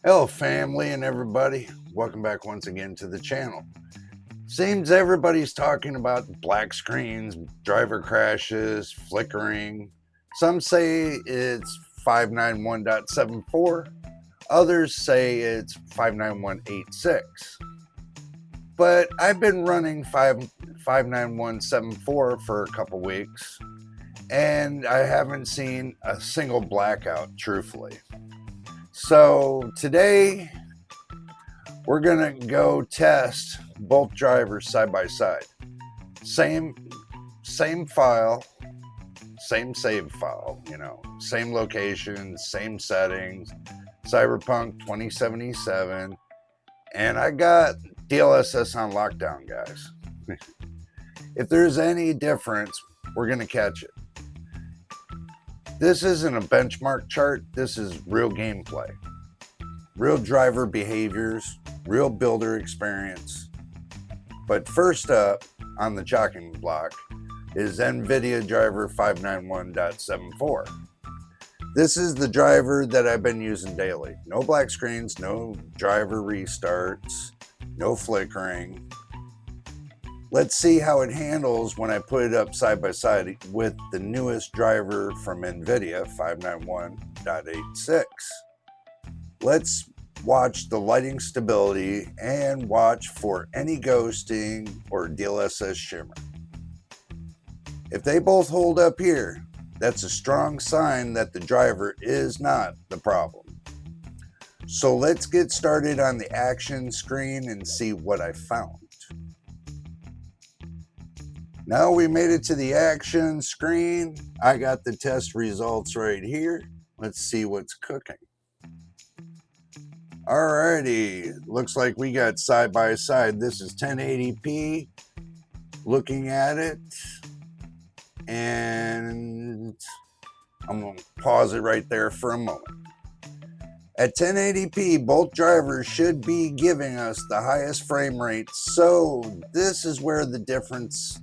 Hello family and everybody, welcome back once again to the channel. Seems everybody's talking about black screens, driver crashes, flickering. Some say it's 591.74, others say it's 591.86. But I've been running 591.74 for a couple weeks and I haven't seen a single blackout, truthfully. So today we're gonna go test both drivers side by side. Same file, same save file, same location, same settings, Cyberpunk 2077, and I got DLSS on lockdown, guys. If there's any difference, we're gonna catch it. This isn't a benchmark chart, this is real gameplay. Real driver behaviors, real builder experience. But first up on the chopping block is Nvidia driver 591.74. This is the driver that I've been using daily. No black screens, no driver restarts, no flickering. Let's see how it handles when I put it up side by side with the newest driver from Nvidia 591.86. Let's watch the lighting stability and watch for any ghosting or DLSS shimmer. If they both hold up here, that's a strong sign that the driver is not the problem. So let's get started on the action screen and see what I found. Now we made it to the action screen. I got the test results right here. Let's see what's cooking. Alrighty, looks like we got side by side. This is 1080p. Looking at it, and I'm going to pause it right there for a moment. At 1080p, both drivers should be giving us the highest frame rate, so this is where the difference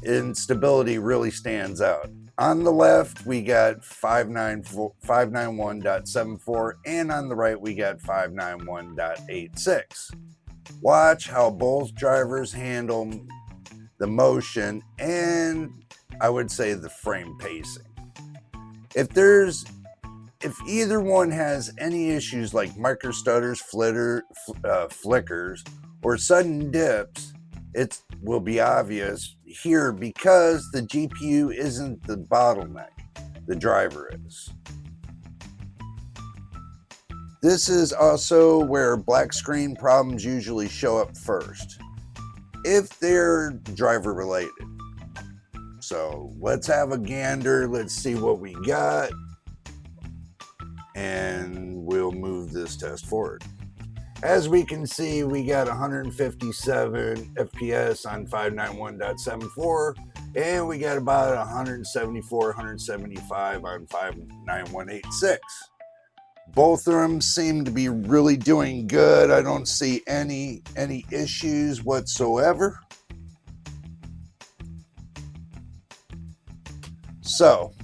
in stability really stands out. On the left, we got 591.74, and on the right, we got 591.86. Watch how both drivers handle the motion and I would say the frame pacing. If either one has any issues like micro stutters, flickers, or sudden dips, it will be obvious here because the GPU isn't the bottleneck, the driver is. This is also where black screen problems usually show up first, if they're driver related. So let's have a gander, let's see what we got, and we'll move this test forward. As we can see, we got 157 FPS on 591.74, and we got about 174, 175 on 591.86. Both of them seem to be really doing good. I don't see any issues whatsoever. So,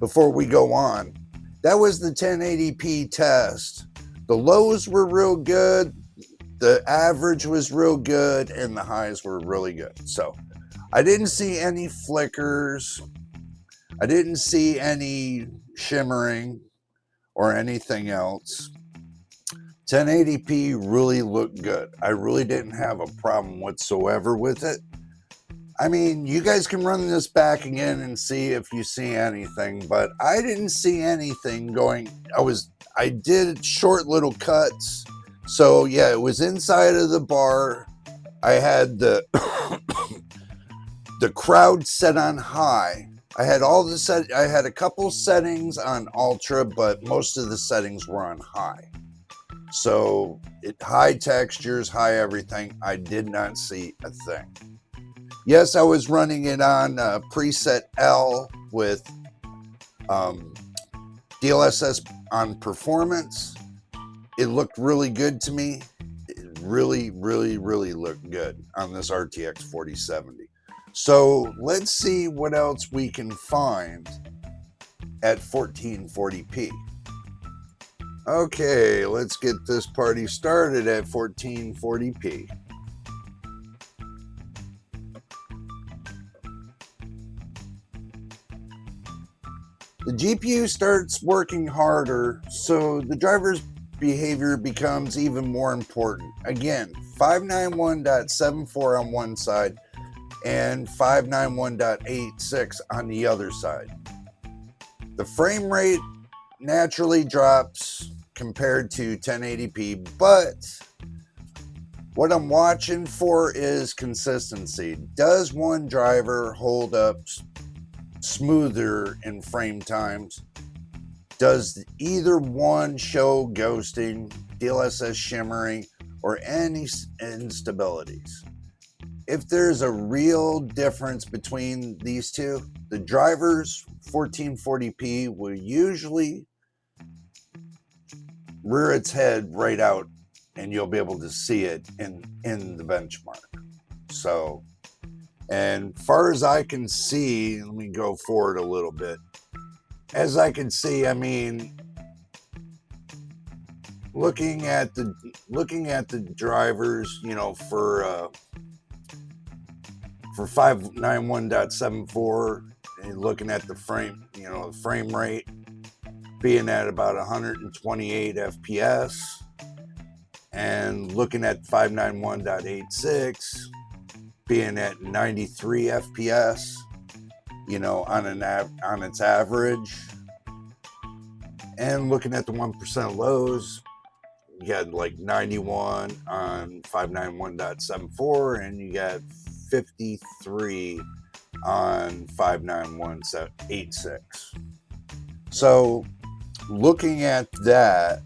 before we go on, that was the 1080p test. The lows were real good, the average was real good, and the highs were really good. So I didn't see any flickers. I didn't see any shimmering or anything else. 1080p really looked good. I really didn't have a problem whatsoever with it. I mean, you guys can run this back again and see if you see anything, but I didn't see anything going. I did short little cuts. So yeah, it was inside of the bar. I had the the crowd set on high. I had a couple settings on ultra, but most of the settings were on high. So high textures, high everything. I did not see a thing. Yes, I was running it on preset L with DLSS on performance. It looked really good to me. It really looked good on this RTX 4070. So let's see what else we can find at 1440p. Okay, let's get this party started at 1440p. The GPU starts working harder, so the driver's behavior becomes even more important. Again, 591.74 on one side and 591.86 on the other side. The frame rate naturally drops compared to 1080p, but what I'm watching for is consistency. Does one driver hold up smoother in frame times? Does either one show ghosting, DLSS shimmering, or any instabilities? If there's a real difference between these two, the driver's 1440p will usually rear its head right out, and you'll be able to see it in the benchmark. So, and far as I can see, let me go forward a little bit. As I can see, I mean, looking at the drivers, you know, for 591.74, and looking at the frame, you know, the frame rate being at about 128 FPS, and looking at 591.86 being at 93 FPS, you know, on its average, and looking at the 1% lows, you got like 91 on 591.74, and you got 53 on 591.86. So looking at that,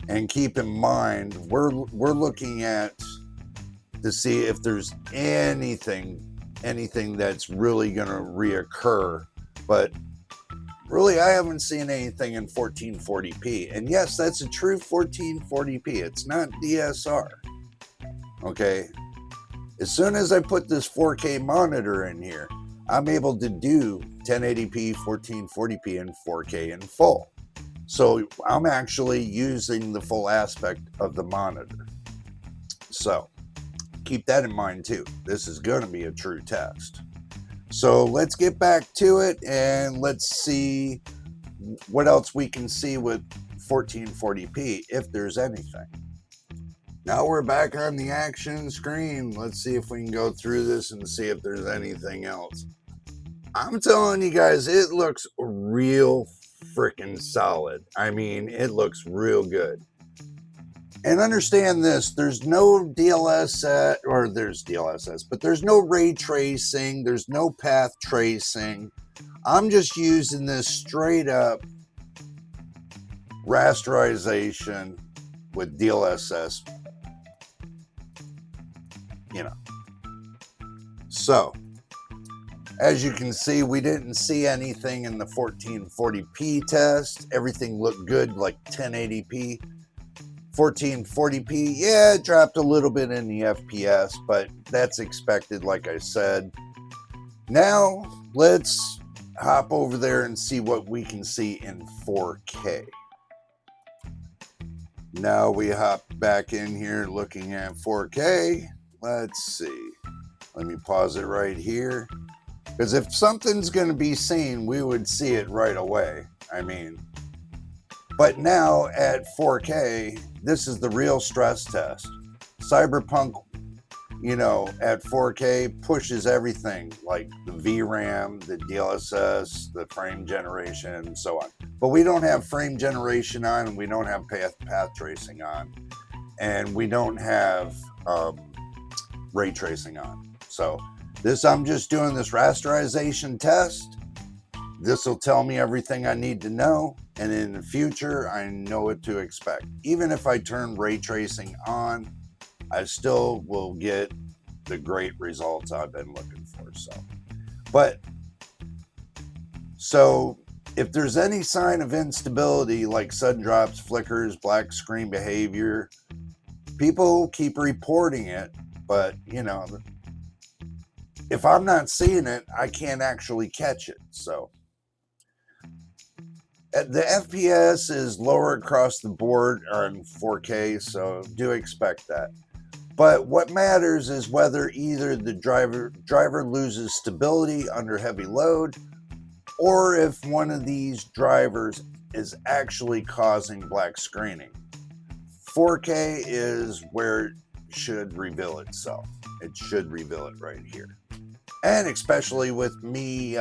and keep in mind, we're looking at to see if there's anything that's really going to reoccur, but really I haven't seen anything in 1440p. And yes, that's a true 1440p. It's not DSR. Okay, as soon as I put this 4K monitor in here, I'm able to do 1080p, 1440p, and 4K in full. So I'm actually using the full aspect of the monitor. So keep that in mind too. This is going to be a true test. So let's get back to it and let's see what else we can see with 1440p, if there's anything. Now we're back on the action screen. Let's see if we can go through this and see if there's anything else. I'm telling you guys, it looks real freaking solid. I mean, it looks real good. And understand this, there's no DLSS, or there's DLSS, but there's no ray tracing, there's no path tracing. I'm just using this straight up rasterization with DLSS, you know. So, as you can see, we didn't see anything in the 1440p test. Everything looked good, like 1080p. 1440p, yeah, it dropped a little bit in the FPS, but that's expected, like I said. Now, let's hop over there and see what we can see in 4K. Now we hop back in here looking at 4K. Let's see. Let me pause it right here. Because if something's going to be seen, we would see it right away. I mean, but now at 4K, this is the real stress test. Cyberpunk, you know, at 4K pushes everything like the VRAM, the DLSS, the frame generation, and so on. But we don't have frame generation on, and we don't have path tracing on, and we don't have ray tracing on. So this, I'm just doing this rasterization test. This will tell me everything I need to know, and in the future, I know what to expect. Even if I turn ray tracing on, I still will get the great results I've been looking for. So if there's any sign of instability, like sudden drops, flickers, black screen behavior, people keep reporting it, but you know, if I'm not seeing it, I can't actually catch it. So The FPS is lower across the board on 4K, so do expect that. But what matters is whether either the driver loses stability under heavy load, or if one of these drivers is actually causing black screening. 4K is where it should reveal itself. It should reveal it right here. And especially with me,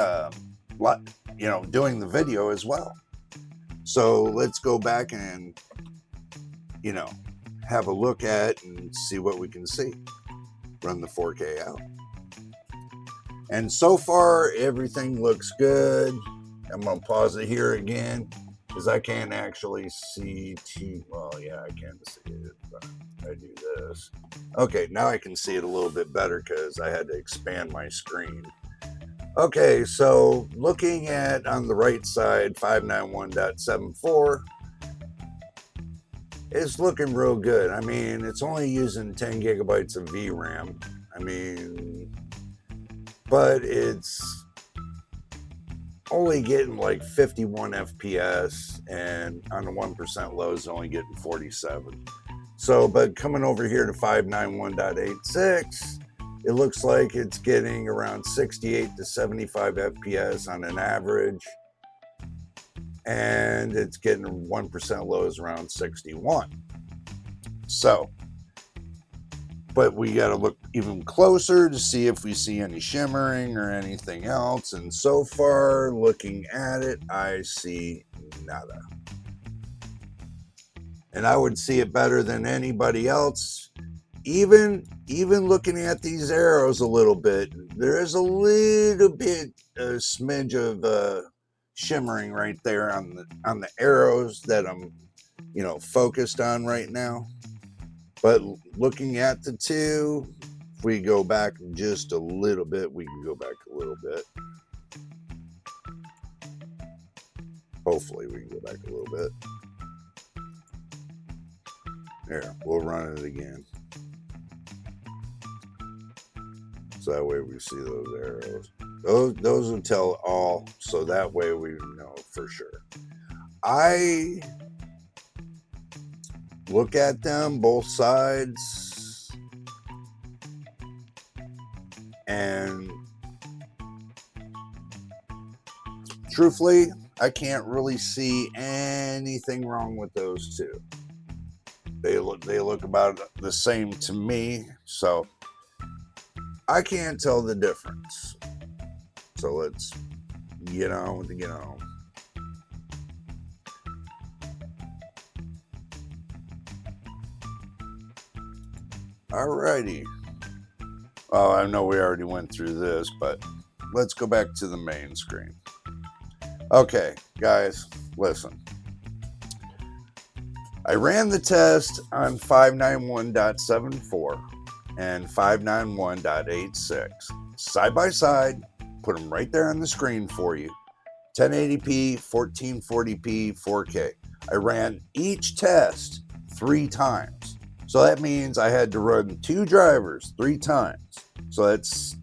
doing the video as well. So let's go back and, have a look at and see what we can see. Run the 4K out. And so far, everything looks good. I'm going to pause it here again because I can't actually see well, yeah, I can see it. But I do this. Okay, now I can see it a little bit better because I had to expand my screen. Okay, so looking at on the right side, 591.74, it's looking real good. I mean, it's only using 10 gigabytes of VRAM. But it's only getting like 51 FPS, and on the 1% low is only getting 47. So, but coming over here to 591.86, it looks like it's getting around 68 to 75 FPS on an average, and it's getting 1% lows around 61. So, but we got to look even closer to see if we see any shimmering or anything else. And so far, looking at it, I see nada. And I would see it better than anybody else. Even looking at these arrows a little bit, there is a little bit, a smidge of shimmering right there on the arrows that I'm, focused on right now. But looking at the two, if we go back just a little bit, we can go back a little bit. Hopefully we can go back a little bit. There, we'll run it again. So that way we see those arrows. Those will tell all, so that way we know for sure. I look at them, both sides, and truthfully, I can't really see anything wrong with those two. They look about the same to me, so I can't tell the difference. So let's get on with the Alrighty. Oh, I know we already went through this, but let's go back to the main screen. Okay, guys, listen. I ran the test on 591.74 and 591.86 side by side, put them right there on the screen for you. 1080p, 1440p, 4K. I ran each test 3 times. So that means I had to run 2 drivers 3 times. So that's,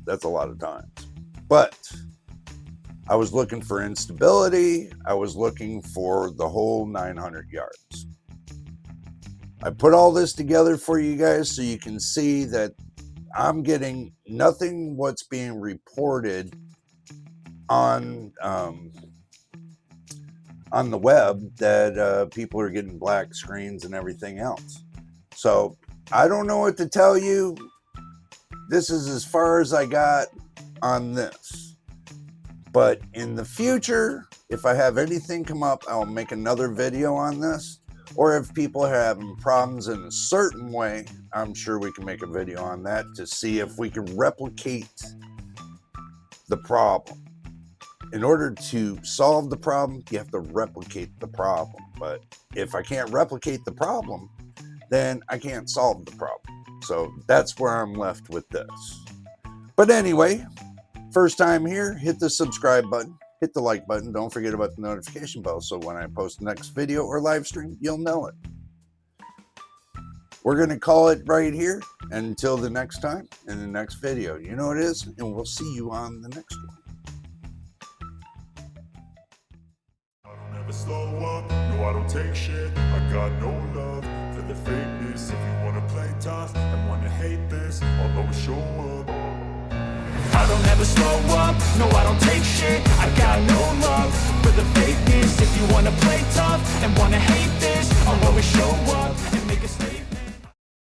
that's a lot of times. But I was looking for instability. I was looking for the whole 900 yards. I put all this together for you guys so you can see that I'm getting nothing what's being reported on the web that people are getting black screens and everything else. So I don't know what to tell you. This is as far as I got on this. But in the future, if I have anything come up, I'll make another video on this. Or if people are having problems in a certain way, I'm sure we can make a video on that to see if we can replicate the problem. In order to solve the problem, you have to replicate the problem. But if I can't replicate the problem, then I can't solve the problem. So that's where I'm left with this. But anyway, first time here, hit the subscribe button, hit the like button. Don't forget about the notification bell so when I post the next video or live stream, you'll know it. We're going to call it right here. And until the next time, in the next video, you know what it is, and we'll see you on the next one. never slow up, no I don't take shit. I got no love for the fakeness. If you wanna play tough and wanna hate this, I'll always show up. I don't ever slow up, no I don't take shit.